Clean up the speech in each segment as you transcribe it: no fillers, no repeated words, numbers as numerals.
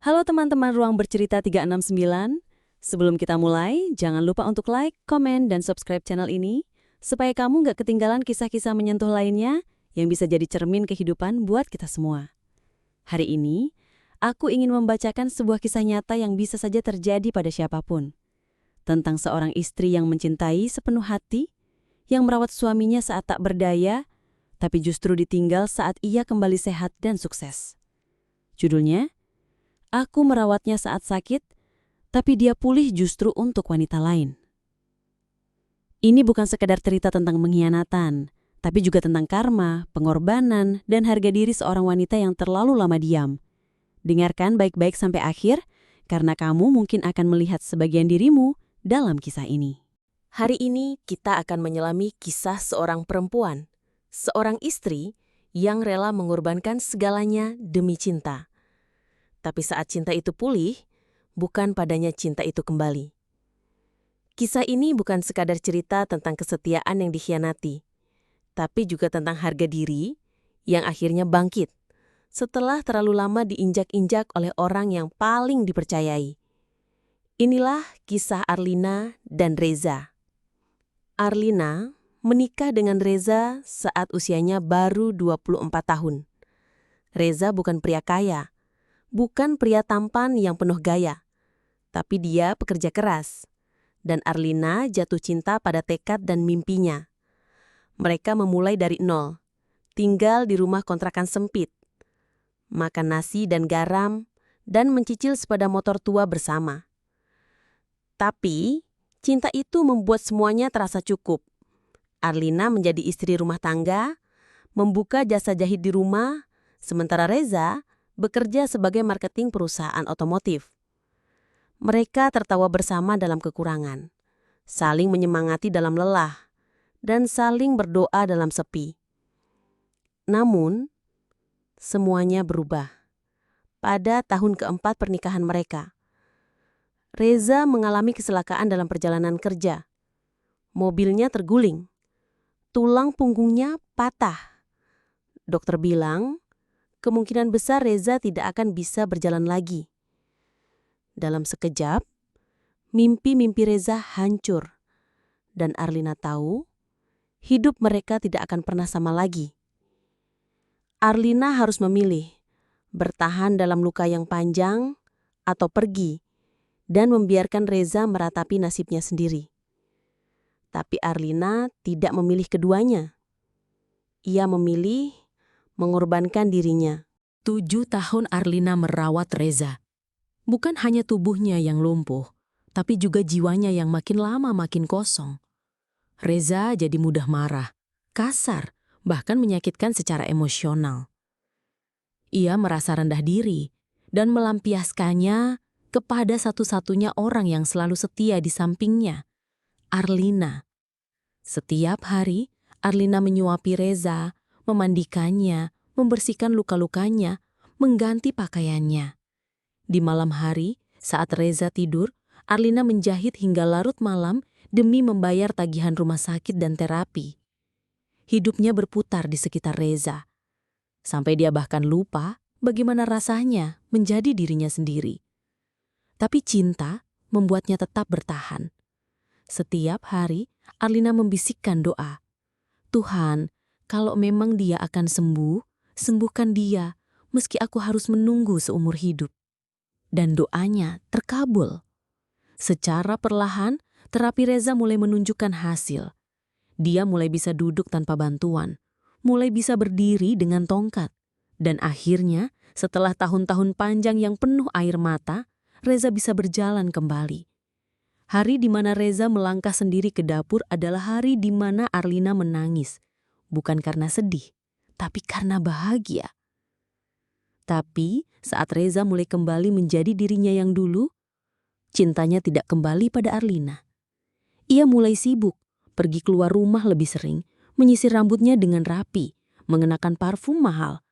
Halo teman-teman Ruang Bercerita 369. Sebelum kita mulai, jangan lupa untuk like, komen, dan subscribe channel ini, supaya kamu nggak ketinggalan kisah-kisah menyentuh lainnya yang bisa jadi cermin kehidupan buat kita semua. Hari ini, aku ingin membacakan sebuah kisah nyata yang bisa saja terjadi pada siapapun. Tentang seorang istri yang mencintai sepenuh hati, yang merawat suaminya saat tak berdaya, tapi justru ditinggal saat ia kembali sehat dan sukses. Judulnya, Aku merawatnya saat sakit, tapi dia pulih justru untuk wanita lain. Ini bukan sekedar cerita tentang pengkhianatan, tapi juga tentang karma, pengorbanan, dan harga diri seorang wanita yang terlalu lama diam. Dengarkan baik-baik sampai akhir, karena kamu mungkin akan melihat sebagian dirimu dalam kisah ini. Hari ini kita akan menyelami kisah seorang perempuan, seorang istri yang rela mengorbankan segalanya demi cinta. Tapi saat cinta itu pulih, bukan padanya cinta itu kembali. Kisah ini bukan sekadar cerita tentang kesetiaan yang dikhianati, tapi juga tentang harga diri yang akhirnya bangkit setelah terlalu lama diinjak-injak oleh orang yang paling dipercayai. Inilah kisah Arlina dan Reza. Arlina menikah dengan Reza saat usianya baru 24 tahun. Reza bukan pria kaya, bukan pria tampan yang penuh gaya, tapi dia pekerja keras. Dan Arlina jatuh cinta pada tekad dan mimpinya. Mereka memulai dari nol, tinggal di rumah kontrakan sempit, makan nasi dan garam, dan mencicil sepeda motor tua bersama. Tapi, cinta itu membuat semuanya terasa cukup. Arlina menjadi istri rumah tangga, membuka jasa jahit di rumah, sementara Reza bekerja sebagai marketing perusahaan otomotif. Mereka tertawa bersama dalam kekurangan, saling menyemangati dalam lelah, dan saling berdoa dalam sepi. Namun, semuanya berubah. Pada tahun keempat pernikahan mereka, Reza mengalami kecelakaan dalam perjalanan kerja. Mobilnya terguling, tulang punggungnya patah. Dokter bilang, kemungkinan besar Reza tidak akan bisa berjalan lagi. Dalam sekejap, mimpi-mimpi Reza hancur. Dan Arlina tahu, hidup mereka tidak akan pernah sama lagi. Arlina harus memilih, bertahan dalam luka yang panjang atau pergi, dan membiarkan Reza meratapi nasibnya sendiri. Tapi Arlina tidak memilih keduanya. Ia memilih mengorbankan dirinya. 7 tahun Arlina merawat Reza. Bukan hanya tubuhnya yang lumpuh, tapi juga jiwanya yang makin lama makin kosong. Reza jadi mudah marah, kasar, bahkan menyakitkan secara emosional. Ia merasa rendah diri dan melampiaskannya kepada satu-satunya orang yang selalu setia di sampingnya, Arlina. Setiap hari, Arlina menyuapi Reza, memandikannya, membersihkan luka-lukanya, mengganti pakaiannya. Di malam hari, saat Reza tidur, Arlina menjahit hingga larut malam demi membayar tagihan rumah sakit dan terapi. Hidupnya berputar di sekitar Reza, sampai dia bahkan lupa bagaimana rasanya menjadi dirinya sendiri. Tapi cinta membuatnya tetap bertahan. Setiap hari, Arlina membisikkan doa. Tuhan, kalau memang dia akan sembuh, sembuhkan dia, meski aku harus menunggu seumur hidup. Dan doanya terkabul. Secara perlahan, terapi Reza mulai menunjukkan hasil. Dia mulai bisa duduk tanpa bantuan, mulai bisa berdiri dengan tongkat. Dan akhirnya, setelah tahun-tahun panjang yang penuh air mata, Reza bisa berjalan kembali. Hari di mana Reza melangkah sendiri ke dapur adalah hari di mana Arlina menangis. Bukan karena sedih, tapi karena bahagia. Tapi saat Reza mulai kembali menjadi dirinya yang dulu, cintanya tidak kembali pada Arlina. Ia mulai sibuk, pergi keluar rumah lebih sering, menyisir rambutnya dengan rapi, mengenakan parfum mahal.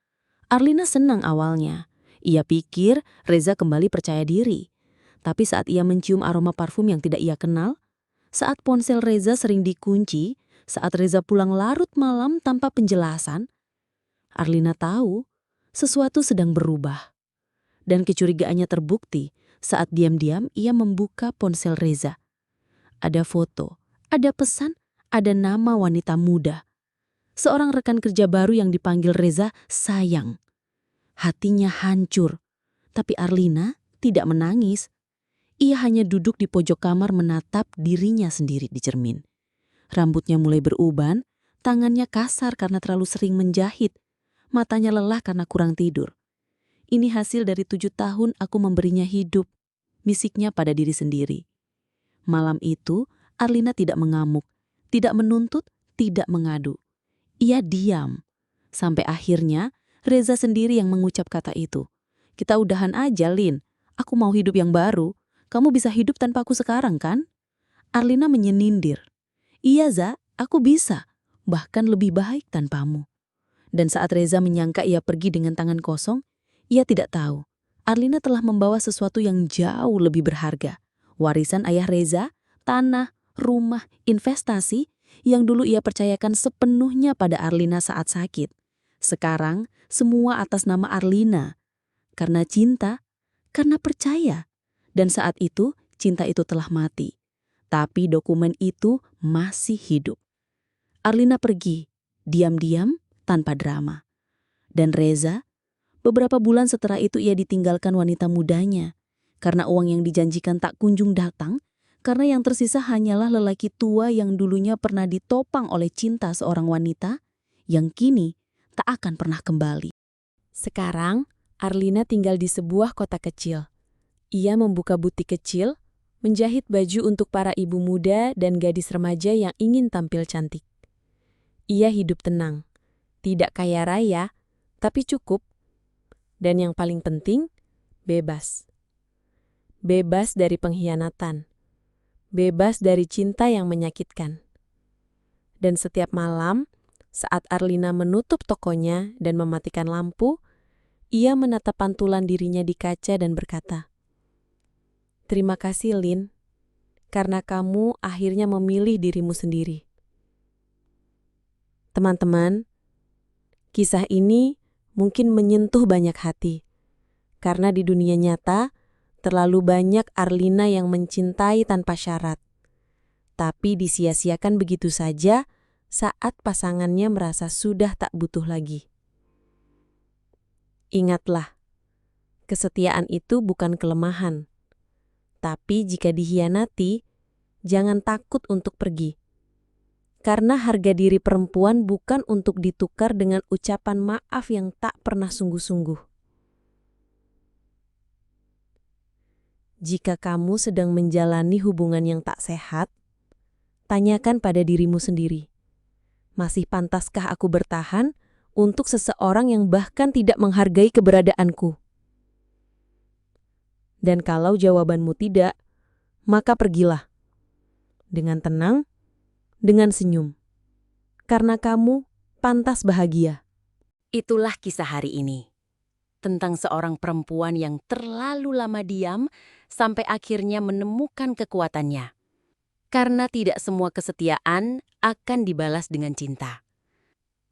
Arlina senang awalnya. Ia pikir Reza kembali percaya diri. Tapi saat ia mencium aroma parfum yang tidak ia kenal, saat ponsel Reza sering dikunci, saat Reza pulang larut malam tanpa penjelasan, Arlina tahu sesuatu sedang berubah. Dan kecurigaannya terbukti saat diam-diam ia membuka ponsel Reza. Ada foto, ada pesan, ada nama wanita muda. Seorang rekan kerja baru yang dipanggil Reza sayang. Hatinya hancur, tapi Arlina tidak menangis. Ia hanya duduk di pojok kamar menatap dirinya sendiri di cermin. Rambutnya mulai beruban, tangannya kasar karena terlalu sering menjahit, matanya lelah karena kurang tidur. Ini hasil dari 7 tahun aku memberinya hidup, bisiknya pada diri sendiri. Malam itu, Arlina tidak mengamuk, tidak menuntut, tidak mengadu. Ia diam. Sampai akhirnya, Reza sendiri yang mengucap kata itu. Kita udahan aja, Lin. Aku mau hidup yang baru. Kamu bisa hidup tanpa aku sekarang, kan? Arlina menyenindir. Iya, Za, aku bisa. Bahkan lebih baik tanpamu. Dan saat Reza menyangka ia pergi dengan tangan kosong, ia tidak tahu. Arlina telah membawa sesuatu yang jauh lebih berharga. Warisan ayah Reza, tanah, rumah, investasi yang dulu ia percayakan sepenuhnya pada Arlina saat sakit. Sekarang, semua atas nama Arlina. Karena cinta, karena percaya. Dan saat itu, cinta itu telah mati. Tapi dokumen itu masih hidup. Arlina pergi, diam-diam, tanpa drama. Dan Reza, beberapa bulan setelah itu ia ditinggalkan wanita mudanya. Karena uang yang dijanjikan tak kunjung datang, karena yang tersisa hanyalah lelaki tua yang dulunya pernah ditopang oleh cinta seorang wanita, yang kini tak akan pernah kembali. Sekarang, Arlina tinggal di sebuah kota kecil. Ia membuka butik kecil, menjahit baju untuk para ibu muda dan gadis remaja yang ingin tampil cantik. Ia hidup tenang, tidak kaya raya, tapi cukup. Dan yang paling penting, bebas. Bebas dari pengkhianatan. Bebas dari cinta yang menyakitkan. Dan setiap malam, saat Arlina menutup tokonya dan mematikan lampu, ia menatap pantulan dirinya di kaca dan berkata, "Terima kasih, Lin, karena kamu akhirnya memilih dirimu sendiri." Teman-teman, kisah ini mungkin menyentuh banyak hati, karena di dunia nyata, terlalu banyak Arlina yang mencintai tanpa syarat, tapi disia-siakan begitu saja saat pasangannya merasa sudah tak butuh lagi. Ingatlah, kesetiaan itu bukan kelemahan, tapi jika dihianati, jangan takut untuk pergi. Karena harga diri perempuan bukan untuk ditukar dengan ucapan maaf yang tak pernah sungguh-sungguh. Jika kamu sedang menjalani hubungan yang tak sehat, tanyakan pada dirimu sendiri, masih pantaskah aku bertahan untuk seseorang yang bahkan tidak menghargai keberadaanku? Dan kalau jawabanmu tidak, maka pergilah. Dengan tenang, dengan senyum. Karena kamu pantas bahagia. Itulah kisah hari ini. Tentang seorang perempuan yang terlalu lama diam sampai akhirnya menemukan kekuatannya. Karena tidak semua kesetiaan akan dibalas dengan cinta.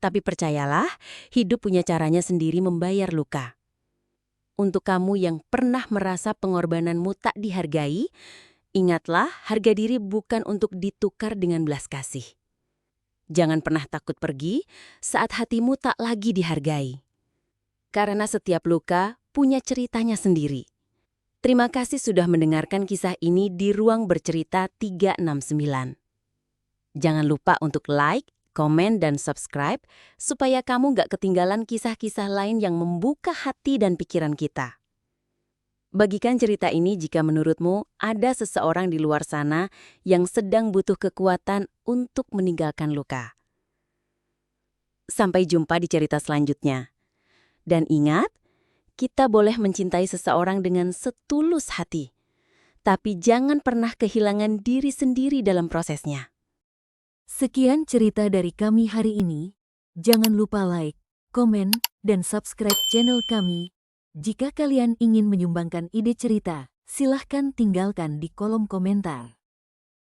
Tapi percayalah, hidup punya caranya sendiri membayar luka. Untuk kamu yang pernah merasa pengorbananmu tak dihargai, ingatlah harga diri bukan untuk ditukar dengan belas kasih. Jangan pernah takut pergi saat hatimu tak lagi dihargai. Karena setiap luka punya ceritanya sendiri. Terima kasih sudah mendengarkan kisah ini di Ruang Bercerita 369. Jangan lupa untuk like, komen, dan subscribe supaya kamu gak ketinggalan kisah-kisah lain yang membuka hati dan pikiran kita. Bagikan cerita ini jika menurutmu ada seseorang di luar sana yang sedang butuh kekuatan untuk meninggalkan luka. Sampai jumpa di cerita selanjutnya. Dan ingat, kita boleh mencintai seseorang dengan setulus hati. Tapi jangan pernah kehilangan diri sendiri dalam prosesnya. Sekian cerita dari kami hari ini. Jangan lupa like, komen, dan subscribe channel kami. Jika kalian ingin menyumbangkan ide cerita, silahkan tinggalkan di kolom komentar.